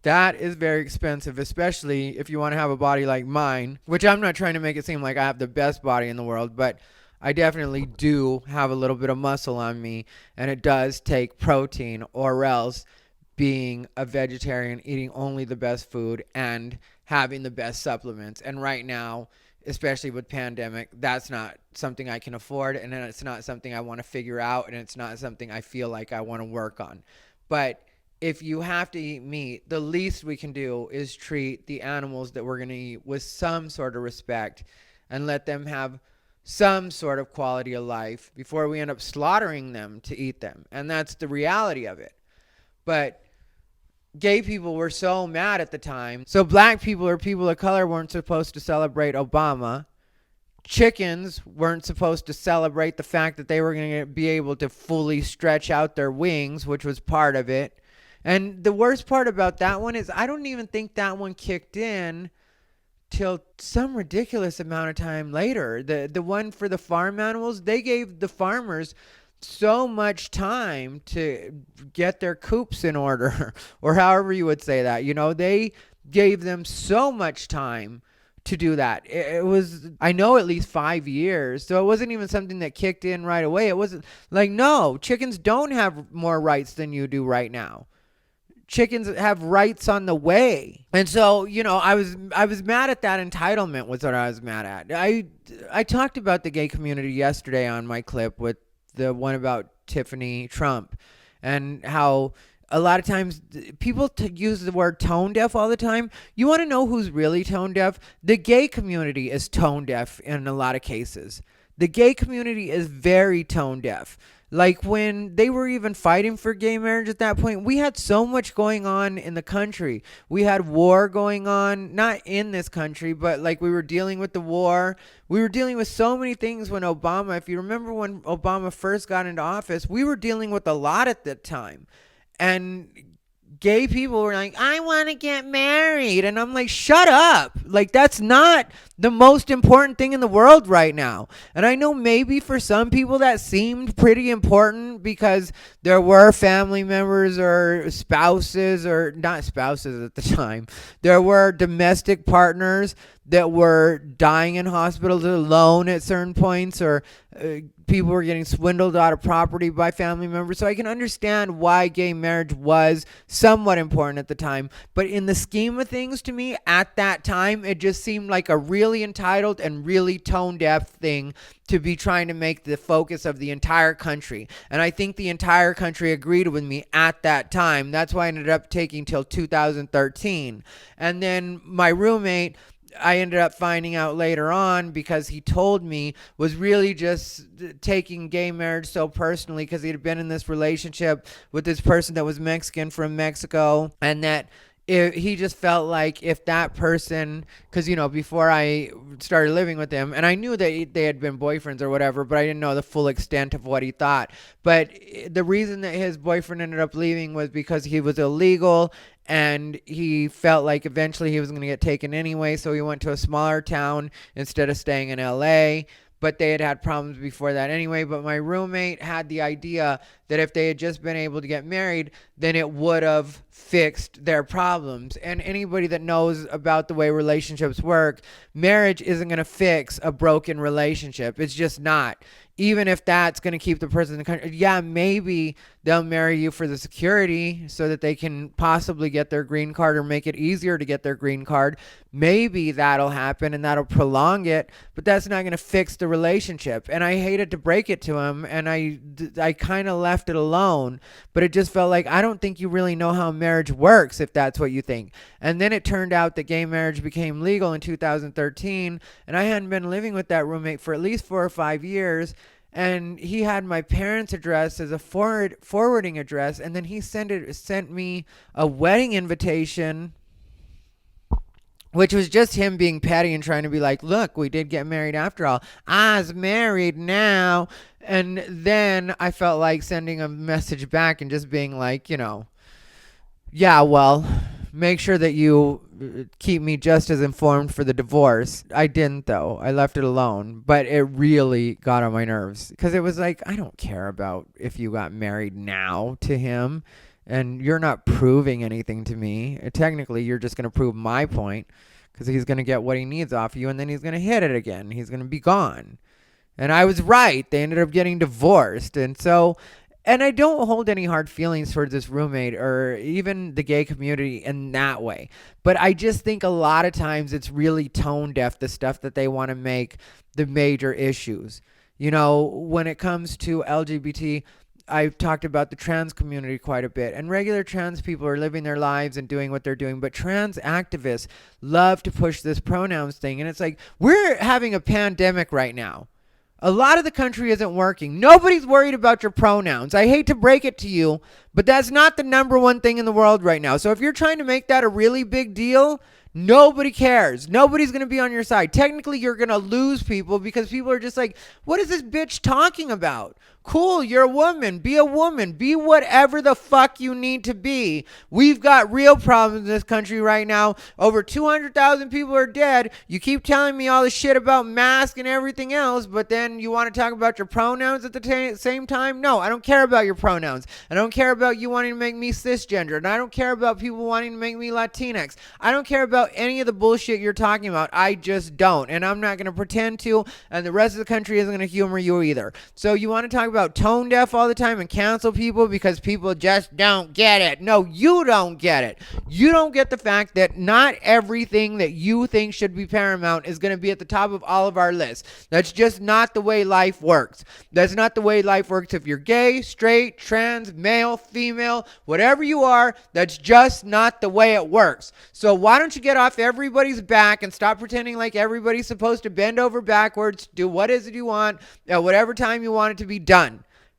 That is very expensive, especially if you want to have a body like mine, which I'm not trying to make it seem like I have the best body in the world, but I definitely do have a little bit of muscle on me, and it does take protein, or else being a vegetarian, eating only the best food, and having the best supplements. And right now, especially with pandemic, that's not something I can afford, and it's not something I want to figure out, and it's not something I feel like I want to work on. But if you have to eat meat, the least we can do is treat the animals that we're going to eat with some sort of respect and let them have some sort of quality of life before we end up slaughtering them to eat them. And that's the reality of it. But gay people were so mad at the time. So black people or people of color weren't supposed to celebrate Obama. Chickens weren't supposed to celebrate the fact that they were going to be able to fully stretch out their wings, which was part of it. And the worst part about that one is I don't even think that one kicked in till some ridiculous amount of time later. The one for the farm animals, they gave the farmers so much time to get their coops in order, or however you would say that. They gave them so much time to do that. It was, I know, at least 5 years. So it wasn't even something that kicked in right away. It wasn't like, no, chickens don't have more rights than you do right now. Chickens have rights on the way. And so, I was mad at that entitlement was what I was mad at. I talked about the gay community yesterday on my clip with the one about Tiffany Trump, and how a lot of times people use the word tone deaf all the time. You want to know who's really tone deaf? The gay community is tone deaf in a lot of cases. The gay community is very tone deaf. Like, when they were even fighting for gay marriage at that point, we had so much going on in the country. We had war going on, not in this country, but like we were dealing with the war. We were dealing with so many things when Obama, if you remember when Obama first got into office, we were dealing with a lot at that time. And gay people were like, I want to get married. And I'm like, shut up. Like, that's not the most important thing in the world right now. And I know maybe for some people that seemed pretty important because there were family members or spouses, or not spouses at the time. There were domestic partners that were dying in hospitals alone at certain points, or people were getting swindled out of property by family members. So I can understand why gay marriage was somewhat important at the time. But in the scheme of things, to me, at that time, it just seemed like a really entitled and really tone-deaf thing to be trying to make the focus of the entire country. And I think the entire country agreed with me at that time. That's why I ended up taking till 2013. And then my roommate, I ended up finding out later on, because he told me, was really just taking gay marriage so personally, because he had been in this relationship with this person that was Mexican from Mexico, and that he just felt like if that person, because, before I started living with him, and I knew that they had been boyfriends or whatever, but I didn't know the full extent of what he thought. But the reason that his boyfriend ended up leaving was because he was illegal, and he felt like eventually he was going to get taken anyway, so he went to a smaller town instead of staying in LA. But they had problems before that anyway. But my roommate had the idea that if they had just been able to get married, then it would have fixed their problems. And anybody that knows about the way relationships work, marriage isn't going to fix a broken relationship. It's just not. Even if that's going to keep the person in the country, yeah, maybe they'll marry you for the security so that they can possibly get their green card, or make it easier to get their green card. Maybe that'll happen and that'll prolong it, but that's not going to fix the relationship. And I hated to break it to him, and I kind of left it alone, but it just felt like, I don't think you really know how marriage works if that's what you think. And then it turned out that gay marriage became legal in 2013, and I hadn't been living with that roommate for at least 4 or 5 years. And he had my parents' address as a forwarding address, and then he sent me a wedding invitation, which was just him being petty and trying to be like, look, we did get married after all. I's married now. And then I felt like sending a message back and just being like, yeah, well, make sure that you keep me just as informed for the divorce. I didn't, though. I left it alone. But it really got on my nerves, because it was like, I don't care about if you got married now to him, and you're not proving anything to me. Technically, you're just going to prove my point, because he's going to get what he needs off you, and then he's going to hit it again. He's going to be gone. And I was right. They ended up getting divorced. And I don't hold any hard feelings towards this roommate or even the gay community in that way. But I just think a lot of times it's really tone deaf, the stuff that they want to make the major issues. When it comes to LGBT, I've talked about the trans community quite a bit, and regular trans people are living their lives and doing what they're doing, but trans activists love to push this pronouns thing. And it's like, we're having a pandemic right now. A lot of the country isn't working. Nobody's worried about your pronouns. I hate to break it to you, but that's not the number one thing in the world right now. So if you're trying to make that a really big deal, nobody cares. Nobody's going to be on your side. Technically, you're going to lose people, because people are just like, what is this bitch talking about? Cool, you're a woman. Be a woman. Be whatever the fuck you need to be. We've got real problems in this country right now. Over 200,000 people are dead. You keep telling me all this shit about masks and everything else, but then you want to talk about your pronouns at the same time? No, I don't care about your pronouns. I don't care about you wanting to make me cisgender, and I don't care about people wanting to make me Latinx. I don't care about any of the bullshit you're talking about. I just don't, and I'm not going to pretend to, and the rest of the country isn't going to humor you either. So you want to talk about tone deaf all the time and cancel people because people just don't get it. No, you don't get it. You don't get the fact that not everything that you think should be paramount is going to be at the top of all of our lists. That's just not the way life works. That's not the way life works. If you're gay, straight, trans, male, female, whatever you are, that's just not the way it works. So why don't you get off everybody's back and stop pretending like everybody's supposed to bend over backwards, do what is it you want at whatever time you want it to be done.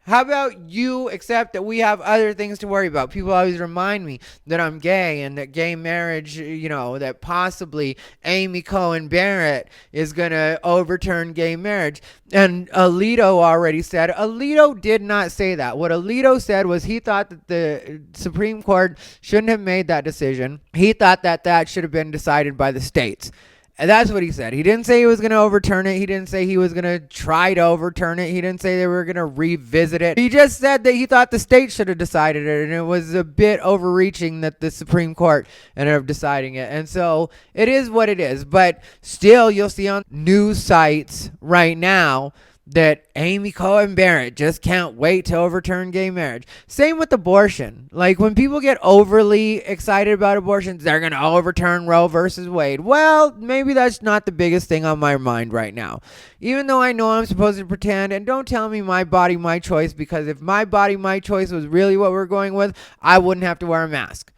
How about you accept that we have other things to worry about? People always remind me that I'm gay and that gay marriage, that possibly Amy Cohen Barrett is going to overturn gay marriage. And Alito already said, Alito did not say that. What Alito said was he thought that the Supreme Court shouldn't have made that decision. He thought that that should have been decided by the states. And that's what he said. He didn't say he was going to overturn it. He didn't say he was going to try to overturn it. He didn't say they were going to revisit it. He just said that he thought the state should have decided it, and it was a bit overreaching that the Supreme Court ended up deciding it. And so it is what it is. But still, you'll see on news sites right now that Amy Coney Barrett just can't wait to overturn gay marriage. Same with abortion. Like, when people get overly excited about abortions, they're going to overturn Roe versus Wade. Well, maybe that's not the biggest thing on my mind right now. Even though I know I'm supposed to pretend, and don't tell me my body, my choice, because if my body, my choice was really what we're going with, I wouldn't have to wear a mask.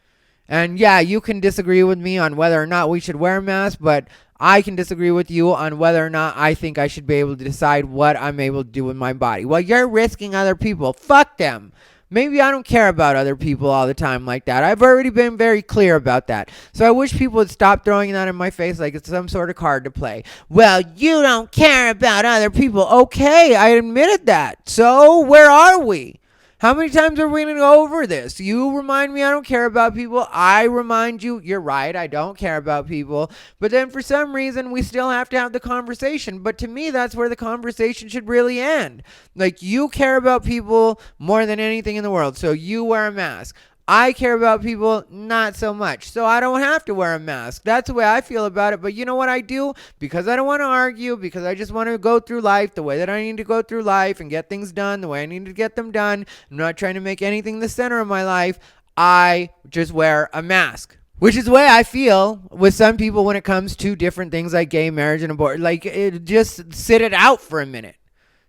And yeah, you can disagree with me on whether or not we should wear masks, but I can disagree with you on whether or not I think I should be able to decide what I'm able to do with my body. Well, you're risking other people. Fuck them. Maybe I don't care about other people all the time like that. I've already been very clear about that. So I wish people would stop throwing that in my face like it's some sort of card to play. Well, you don't care about other people. Okay, I admitted that. So where are we? How many times are we going to go over this? You remind me I don't care about people. I remind you, you're right, I don't care about people. But then for some reason, we still have to have the conversation. But to me, that's where the conversation should really end. Like, you care about people more than anything in the world, so you wear a mask. I care about people not so much, so I don't have to wear a mask. That's the way I feel about it. But you know what I do? Because I don't want to argue, because I just want to go through life the way that I need to go through life and get things done the way I need to get them done. I'm not trying to make anything the center of my life. I just wear a mask. Which is the way I feel with some people when it comes to different things like gay marriage and abortion. Like, just sit it out for a minute.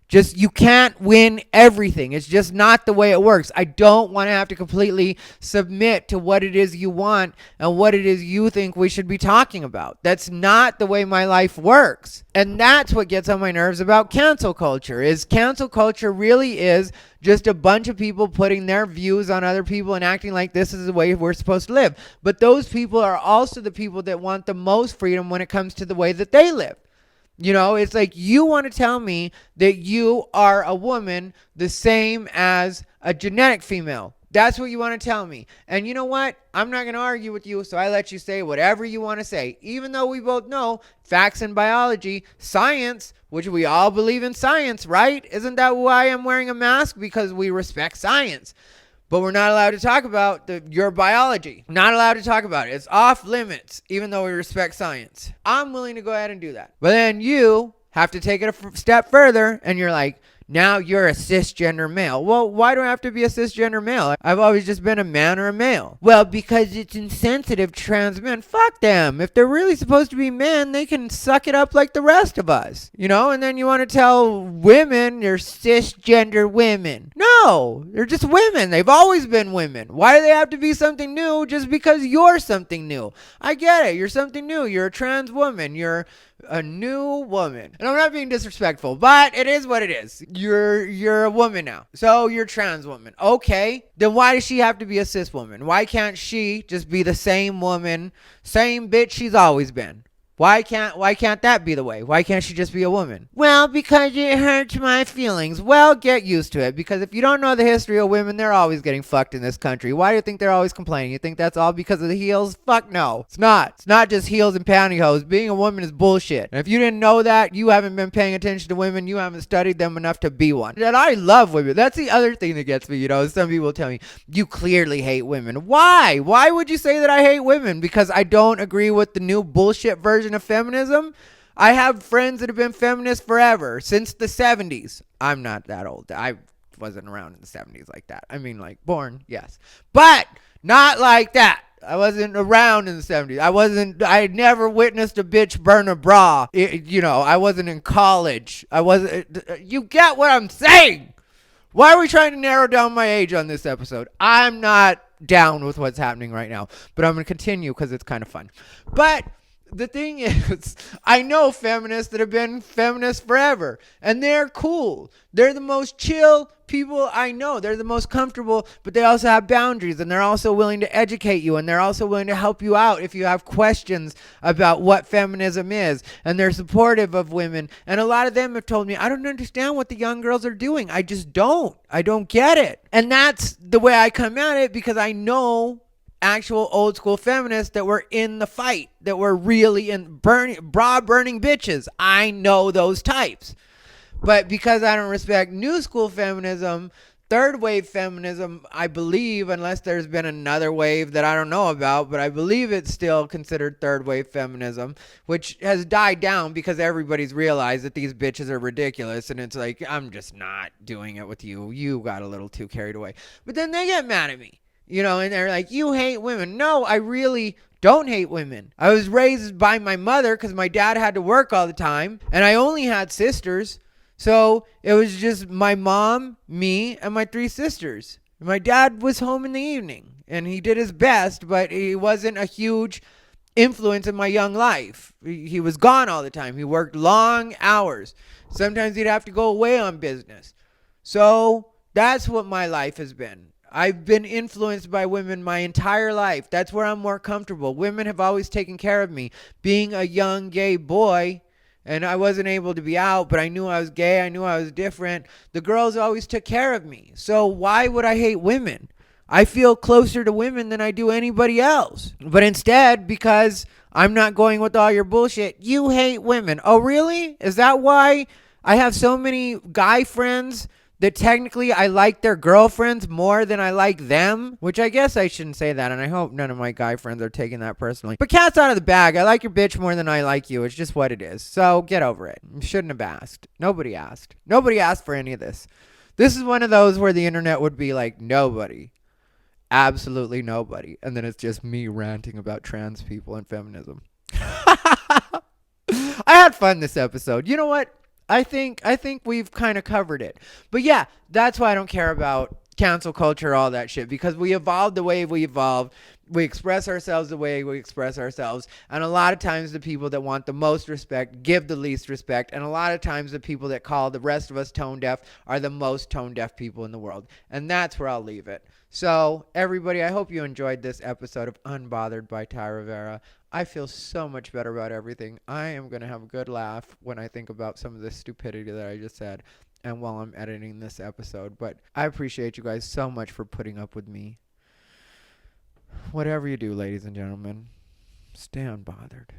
Just, you can't win everything. It's just not the way it works. I don't want to have to completely submit to what it is you want and what it is you think we should be talking about. That's not the way my life works. And that's what gets on my nerves about cancel culture. Is cancel culture really is just a bunch of people putting their views on other people and acting like this is the way we're supposed to live. But those people are also the people that want the most freedom when it comes to the way that they live. You know, it's like, you want to tell me that you are a woman the same as a genetic female. That's what you want to tell me. And you know what? I'm not going to argue with you, so I let you say whatever you want to say. Even though we both know facts and biology, science, which we all believe in science, right? Isn't that why I'm wearing a mask? Because we respect science. But we're not allowed to talk about your biology. Not allowed to talk about it. It's off limits, even though we respect science. I'm willing to go ahead and do that. But then you have to take it a step further, and you're like, now you're a cisgender male. Well, why do I have to be a cisgender male? I've always just been a man or a male. Well, because it's insensitive to trans men. Fuck them. If they're really supposed to be men, they can suck it up like the rest of us. You know, and then you want to tell women you're cisgender women. No, they're just women. They've always been women. Why do they have to be something new just because you're something new? I get it. You're something new. You're a trans woman. You're a new woman. And I'm not being disrespectful, but it is what it is. You're a woman now. So you're a trans woman. Okay. Then why does she have to be a cis woman? Why can't she just be the same woman, same bitch she's always been? Why can't that be the way? Why can't she just be a woman? Well, because it hurts my feelings. Well, get used to it, because if you don't know the history of women, they're always getting fucked in this country. Why do you think they're always complaining? You think that's all because of the heels? Fuck no. It's not. It's not just heels and pantyhose. Being a woman is bullshit. And if you didn't know that, you haven't been paying attention to women. You haven't studied them enough to be one. And I love women. That's the other thing that gets me, you know. Some people tell me, you clearly hate women. Why? Why would you say that I hate women? Because I don't agree with the new bullshit version of feminism? I have friends that have been feminists forever, since the 70s. I'm not that old. I wasn't around in the 70s like that. I mean, like, born, yes. But not like that. I wasn't around in the 70s. I never witnessed a bitch burn a bra. I wasn't in college. You get what I'm saying? Why are we trying to narrow down my age on this episode? I'm not down with what's happening right now, but I'm going to continue because it's kind of fun. But the thing is, I know feminists that have been feminists forever, and they're cool. They're the most chill people I know. They're the most comfortable, but they also have boundaries, and they're also willing to educate you, and they're also willing to help you out if you have questions about what feminism is, and they're supportive of women. And a lot of them have told me, I don't understand what the young girls are doing. I just don't. I don't get it. And that's the way I come at it, because I know actual old school feminists that were in the fight, that were really in bra burning bitches. I know those types. But because I don't respect new school feminism, third wave feminism, I believe, unless there's been another wave that I don't know about, but I believe it's still considered third wave feminism, which has died down because everybody's realized that these bitches are ridiculous. And it's like, I'm just not doing it with you. You got a little too carried away. But then they get mad at me, and they're like, you hate women. No, I really don't hate women. I was raised by my mother because my dad had to work all the time, and I only had sisters. So it was just my mom, me, and my 3 sisters. My dad was home in the evening, and he did his best, but he wasn't a huge influence in my young life. He was gone all the time. He worked long hours. Sometimes he'd have to go away on business. So that's what my life has been. I've been influenced by women my entire life. That's where I'm more comfortable. Women have always taken care of me. Being a young gay boy, and I wasn't able to be out, but I knew I was gay. I knew I was different. The girls always took care of me. So why would I hate women? I feel closer to women than I do anybody else. But instead, because I'm not going with all your bullshit, you hate women. Oh, really? Is that why I have so many guy friends that technically I like their girlfriends more than I like them? Which I guess I shouldn't say that, and I hope none of my guy friends are taking that personally. But cat's out of the bag. I like your bitch more than I like you. It's just what it is. So get over it. You shouldn't have asked. Nobody asked. Nobody asked for any of this. This is one of those where the internet would be like, nobody. Absolutely nobody. And then it's just me ranting about trans people and feminism. I had fun this episode. You know what? I think we've kind of covered it. But yeah, that's why I don't care about cancel culture, all that shit, because we evolved the way we evolved. We express ourselves the way we express ourselves. And a lot of times the people that want the most respect give the least respect. And a lot of times the people that call the rest of us tone deaf are the most tone deaf people in the world. And that's where I'll leave it. So everybody, I hope you enjoyed this episode of Unbothered by Thai Rivera. I feel so much better about everything. I am going to have a good laugh when I think about some of the stupidity that I just said and while I'm editing this episode. But I appreciate you guys so much for putting up with me. Whatever you do, ladies and gentlemen, stay unbothered.